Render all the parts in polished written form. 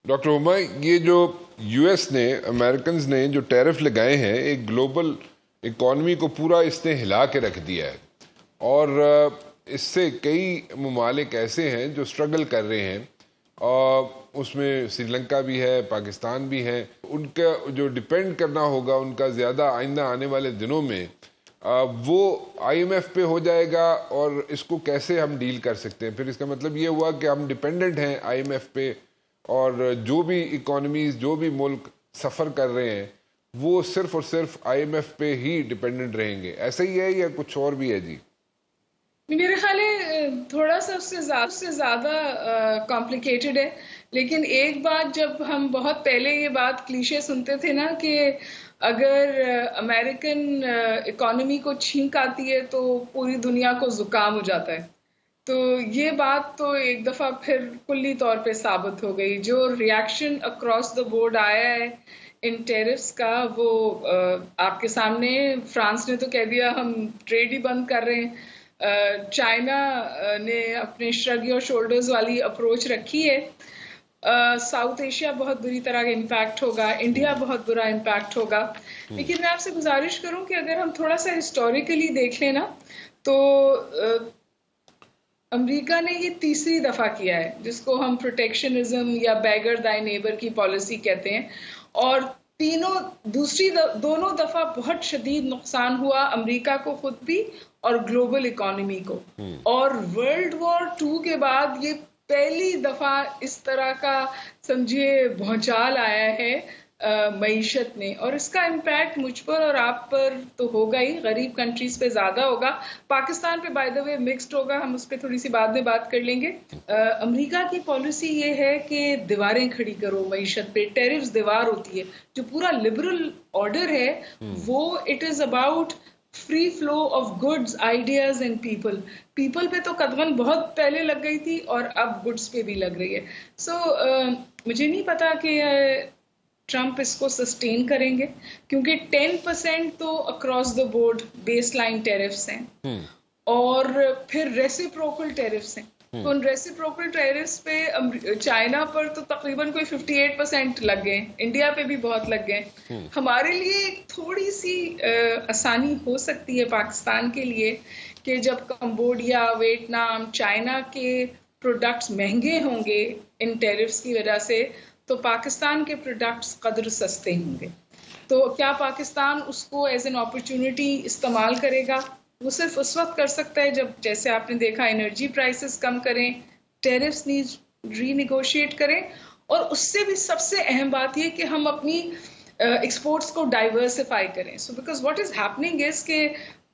Doctor ہما، یہ جو یو ایس نے، امریکنز نے جو ٹیرف لگائے ہیں، ایک گلوبل اکانومی کو پورا اس نے ہلا کے رکھ دیا ہے، اور اس سے کئی ممالک ایسے ہیں جو سٹرگل کر رہے ہیں، اور اس میں سری لنکا بھی ہے، پاکستان بھی ہے. ان کا جو ڈیپینڈ کرنا ہوگا ان کا زیادہ آئندہ آنے والے دنوں میں، وہ آئی ایم ایف پہ ہو جائے گا. اور اس کو کیسے ہم ڈیل کر سکتے ہیں؟ پھر اس کا مطلب یہ ہوا کہ ہم ڈیپینڈنٹ ہیں آئی ایم ایف پہ، اور جو بھی اکانومیز، جو بھی ملک سفر کر رہے ہیں وہ صرف اور صرف آئی ایم ایف پہ ہی ڈیپینڈنٹ رہیں گے. ایسا ہی ہے یا کچھ اور بھی ہے؟ جی میرے خیال ہے تھوڑا سا اس سے زیادہ کمپلیکیٹڈ ہے. لیکن ایک بات، جب ہم بہت پہلے یہ بات کلیشے سنتے تھے نا کہ اگر امریکن اکانومی کو چھینک آتی ہے تو پوری دنیا کو زکام ہو جاتا ہے، تو یہ بات تو ایک دفعہ پھر کلی طور پہ ثابت ہو گئی. جو ریاکشن اکراس دا بورڈ آیا ہے ان ٹیرفز کا، وہ آپ کے سامنے. فرانس نے تو کہہ دیا ہم ٹریڈ ہی بند کر رہے ہیں. چائنا نے اپنے شرگ اور شولڈرز والی اپروچ رکھی ہے. ساؤتھ ایشیا بہت بری طرح امپیکٹ ہوگا، انڈیا بہت برا امپیکٹ ہوگا. لیکن میں آپ سے گزارش کروں کہ اگر ہم تھوڑا سا ہسٹوریکلی دیکھ لیں نا، تو امریکہ نے یہ تیسری دفعہ کیا ہے جس کو ہم پروٹیکشنزم یا بیگر دائی نیبر کی پالیسی کہتے ہیں. اور دونوں دفعہ بہت شدید نقصان ہوا امریکہ کو خود بھی اور گلوبل اکانومی کو. اور ورلڈ وار 2 کے بعد یہ پہلی دفعہ اس طرح کا سمجھے بھونچال آیا ہے معیشت میں. اور اس کا امپیکٹ مجھ پر اور آپ پر تو ہوگا ہی، غریب کنٹریز پہ زیادہ ہوگا. پاکستان پہ بائی دا وے مکسڈ ہوگا، ہم اس پہ تھوڑی سی بعد میں بات کر لیں گے. امریکہ کی پالیسی یہ ہے کہ دیواریں کھڑی کرو معیشت پہ. ٹیرفز دیوار ہوتی ہے. جو پورا لبرل آرڈر ہے وہ it is about free flow of goods, ideas and people پہ تو قدغن بہت پہلے لگ گئی تھی اور اب گڈز پہ بھی لگ رہی ہے. سو مجھے نہیں پتا کہ ٹرمپ اس کو سسٹین کریں گے، کیونکہ 10% تو across the board base line tariffs ہیں، اور پھر ریسیپروکل ٹیرفز ہیں. تو ان ریسیپروکل ٹیرفز پہ چائنا پر تو تقریباً کوئی 58% لگ گئے، انڈیا پہ بھی بہت لگ گئے. ہمارے لیے تھوڑی سی آسانی ہو سکتی ہے پاکستان کے لیے کہ جب کمبوڈیا، ویتنام، چائنا کے پروڈکٹس مہنگے ہوں گے ان ٹیرفز کی وجہ سے، تو پاکستان کے پروڈکٹس قدر سستے ہوں گے. تو کیا پاکستان اس کو ایز این اپرچونٹی استعمال کرے گا؟ وہ صرف اس وقت کر سکتا ہے جب، جیسے آپ نے دیکھا، انرجی پرائسز کم کریں، ٹیرفز ری نیگوشیٹ کریں، اور اس سے بھی سب سے اہم بات یہ کہ ہم اپنی ایکسپورٹس کو ڈائیورسفائی کریں. So because what is happening is کہ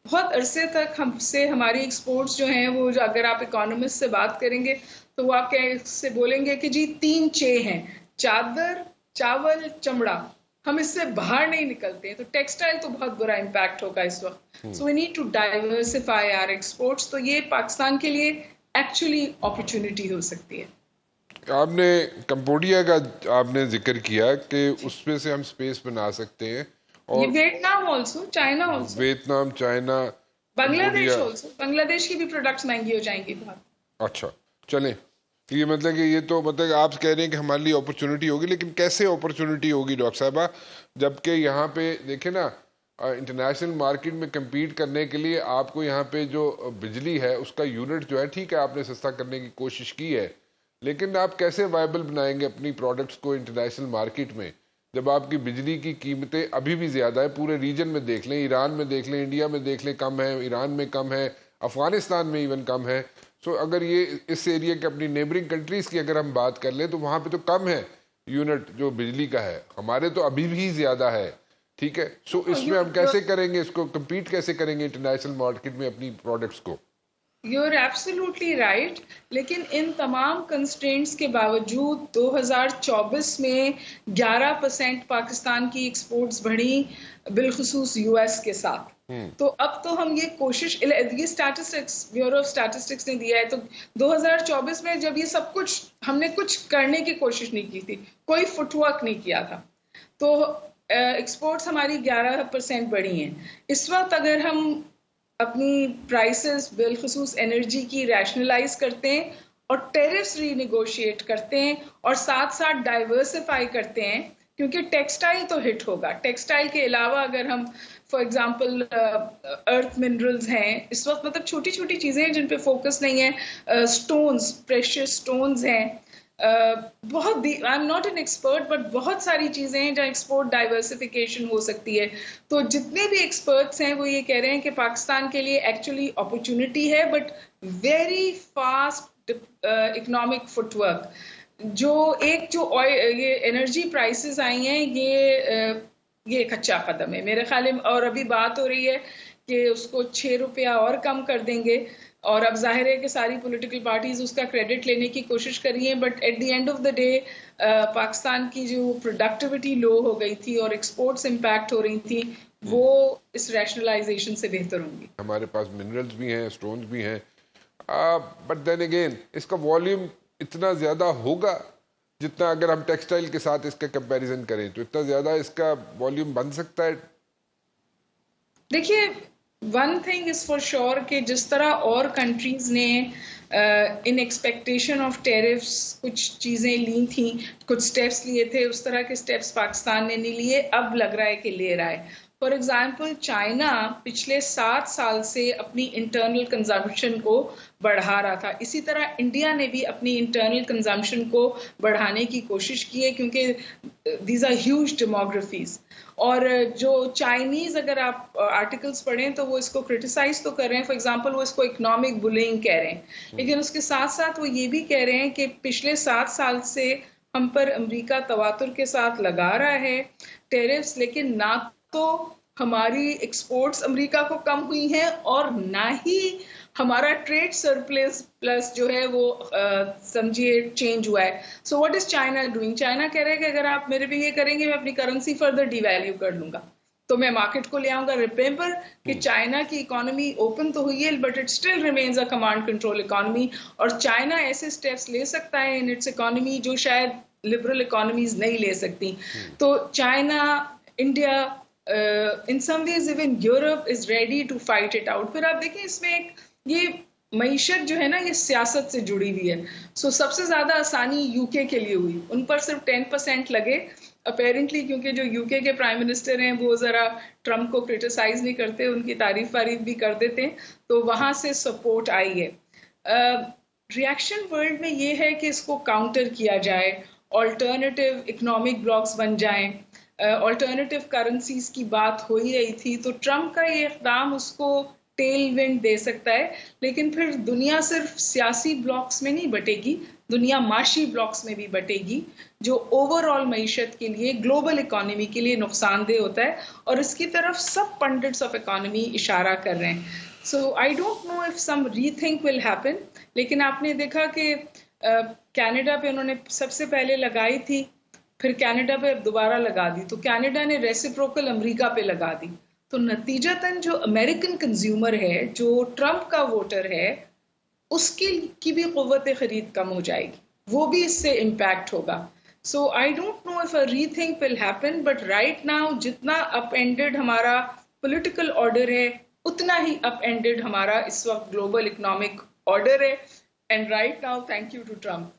بہت عرصے تک ہماری ایکسپورٹس جو ہیں، وہ اگر آپ اکانومسٹ سے بات کریں گے تو وہ آپ سے بولیں گے کہ جی 3 چے ہیں: چادر، چاول، چمڑا. ہم اس سے باہر نہیں نکلتے ہیں. تو ٹیکسٹائل تو بہت برا امپیکٹ ہوگا اس وقت. So we need to diversify our exports. تو یہ پاکستان کے لیے ایکچولی اپرچونٹی ہو سکتی ہے. آپ نے کمبوڈیا کا آپ نے ذکر کیا کہ اس میں سے ہم سپیس بنا سکتے ہیں، اور یہ Vietnam also, China also, Vietnam, China, Bangladesh Cambodia. Also. بنگلہ دیش کی بھی پروڈکٹس مہنگی ہو جائیں گی بہت. اچھا چلیں، یہ مطلب کہ یہ تو مطلب آپ کہہ رہے ہیں کہ ہمارے لیے اپرچونٹی ہوگی، لیکن کیسے اپرچونٹی ہوگی ڈاکٹر صاحبہ؟ جبکہ یہاں پہ دیکھیں نا، انٹرنیشنل مارکیٹ میں کمپیٹ کرنے کے لیے آپ کو یہاں پہ جو بجلی ہے اس کا یونٹ جو ہے، ٹھیک ہے آپ نے سستا کرنے کی کوشش کی ہے، لیکن آپ کیسے وائبل بنائیں گے اپنی پروڈکٹس کو انٹرنیشنل مارکیٹ میں جب آپ کی بجلی کی قیمتیں ابھی بھی زیادہ ہے؟ پورے ریجن میں دیکھ لیں، ایران میں دیکھ لیں، انڈیا میں دیکھ لیں کم ہے، ایران میں کم ہے، افغانستان میں ایون کم ہے. سو اگر یہ اس ایریا کے اپنی نیبرنگ کنٹریز کی اگر ہم بات کر لیں تو وہاں پہ تو کم ہے یونٹ جو بجلی کا ہے، ہمارے تو ابھی بھی زیادہ ہے. ٹھیک ہے، سو اس میں ہم کیسے کریں گے، اس کو کمپیٹ کیسے کریں گے انٹرنیشنل مارکیٹ میں اپنی پروڈکٹس کو؟ You're absolutely right. لیکن ان تمام کنسٹرینٹس کے باوجود 2024 میں 11% پاکستان کی ایکسپورٹس بڑھی، بالخصوص یو ایس کے ساتھ. تو اب تو ہم یہ کوشش، یہ اسٹیٹسٹکس بیورو آف اسٹیٹسٹکس نے دیا ہے، تو 2024 میں جب یہ سب کچھ ہم نے کچھ کرنے کی کوشش نہیں کی تھی، کوئی فٹ ورک نہیں کیا تھا، تو ایکسپورٹس ہماری 11% بڑھی ہیں. اس وقت اگر ہم اپنی پرائسز بالخصوص انرجی کی ریشنلائز کرتے ہیں اور ٹیرفس ری نیگوشیٹ کرتے ہیں اور ساتھ ساتھ ڈائیورسفائی کرتے ہیں، کیونکہ ٹیکسٹائل تو ہٹ ہوگا. ٹیکسٹائل کے علاوہ اگر ہم فار ایگزامپل ارتھ منرلز ہیں اس وقت، مطلب چھوٹی چھوٹی چیزیں ہیں جن پہ فوکس نہیں ہے، اسٹونز، پریشیس اسٹونز ہیں، بہت، I am not an expert but بہت ساری چیزیں ہیں جہاں ایکسپورٹ ڈائیورسفیکیشن ہو سکتی ہے. تو جتنے بھی ایکسپرٹس ہیں وہ یہ کہہ رہے ہیں کہ پاکستان کے لیے ایکچولی اپرچونٹی ہے، but very fast economic fit work. جو یہ انرجی پرائسز آئی ہیں، یہ ایک اچھا قدم ہے میرے خیال میں. اور ابھی بات ہو رہی ہے کہ اس کو 6 روپیہ اور کم کر دیں گے، اور اب ظاہر ہے کہ ساری پولیٹیکل پارٹیز اس کا کریڈٹ لینے کی کوشش کر رہی ہیں، but at the end of the day Pakistan کی جو پروڈکٹیوٹی لو ہو گئی تھی اور ایکسپورٹس امپیکٹ ہو رہی تھی، وہ اس ریشنلائزیشن سے بہتر ہوں گی. ہمارے پاس منرلز بھی ہیں، سٹونز بھی ہیں، بٹ دین اگین اس کا والیوم اتنا زیادہ ہوگا جتنا اگر ہم ٹیکسٹائل کے ساتھ اس کا کمپیریزن کریں تو اتنا زیادہ اس کا والیوم بن سکتا ہے. دیکھیے، one thing is for sure کہ جس طرح اور کنٹریز نے ان ایکسپیکٹیشن آف ٹیرفس کچھ چیزیں لی تھیں، کچھ سٹیپس لیے تھے، اس طرح کے سٹیپس پاکستان نے نہیں لیے، اب لگ رہا ہے کہ لے رہا ہے. فار ایگزامپل چائنا پچھلے 7 سال سے اپنی انٹرنل کنزمپشن کو بڑھا رہا تھا، اسی طرح انڈیا نے بھی اپنی انٹرنل کنزمپشن کو بڑھانے کی کوشش کی ہے، کیونکہ دیز آر ہیوج ڈیموگرافیز. اور جو چائنیز اگر آپ آرٹیکلس پڑھیں تو وہ اس کو کرٹیسائز تو کر رہے ہیں، فار ایگزامپل وہ اس کو اکنامک بلینگ کہہ رہے ہیں، لیکن اس کے ساتھ ساتھ وہ یہ بھی کہہ رہے ہیں کہ پچھلے 7 سال سے ہم پر امریکہ تواتر کے ساتھ لگا رہا ہے ٹیرفس، لیکن نہ تو ہماری ایکسپورٹس امریکہ کو کم ہوئی ہیں اور نہ ہی ہمارا ٹریڈ سرپلس پلس جو ہے وہ سمجھیے چینج ہوا ہے. So what is China doing? China کہہ رہے ہیں کہ اگر آپ میرے پہ یہ کریں گے میں اپنی کرنسی فردر ڈی ویلیو کر لوں گا، تو میں مارکیٹ کو لے آؤں گا. ریمبر کہ چائنا کی اکانومی اوپن تو ہوئی ہے but it still remains a command control economy, اور چائنا ایسے اسٹیپس لے سکتا ہے ان اٹس اکانومی جو شاید لبرل اکانومیز نہیں لے سکتی. تو China, India, in some ways even Europe is ready to fight it out. پھر آپ دیکھیں اس میں ایک یہ معیشت جو ہے نا یہ سیاست سے جڑی ہوئی ہے. سو سب سے زیادہ آسانی یو کے لیے ہوئی، ان پر صرف 10% لگے اپیرنٹلی، کیونکہ جو یو کے پرائم منسٹر ہیں وہ ذرا ٹرمپ کو کرٹیسائز نہیں کرتے، ان کی تعریف بھی کر دیتے ہیں، تو وہاں سے سپورٹ آئی ہے. ریئیکشن ورلڈ میں یہ ہے کہ اس کو کاؤنٹر کیا جائے، آلٹرنیٹیو اکنامک بلاکس بن جائیں، آلٹرنیٹیو کرنسیز کی بات ہو ہی رہی تھی، تو ٹرمپ کا یہ اقدام اس کو ٹیل ونڈ دے سکتا ہے. لیکن پھر دنیا صرف سیاسی بلاکس میں نہیں بٹے گی، دنیا معاشی بلاکس میں بھی بٹے گی، جو اوور آل معیشت کے لیے، گلوبل اکانومی کے لیے نقصان دہ ہوتا ہے، اور اس کی طرف سب پنڈٹس آف اکانومی اشارہ کر رہے ہیں. So I don't know if some rethink will happen. لیکن آپ نے دیکھا کہ کینیڈا پہ انہوں نے سب سے پہلے لگائی تھی، پھر کینیڈا پہ دوبارہ لگا دی، تو کینیڈا نے ریسیپروکل امریکہ پہ لگا دی. تو نتیجتاً جو امریکن کنزیومر ہے، جو ٹرمپ کا ووٹر ہے، اس کی بھی قوت خرید کم ہو جائے گی، وہ بھی اس سے امپیکٹ ہوگا. So I don't know if a rethink will happen, but right now جتنا اپ اینڈڈ ہمارا پولیٹیکل آرڈر ہے اتنا ہی اپ اینڈڈ ہمارا اس وقت گلوبل اکنامک آرڈر ہے. And right now thank you to Trump.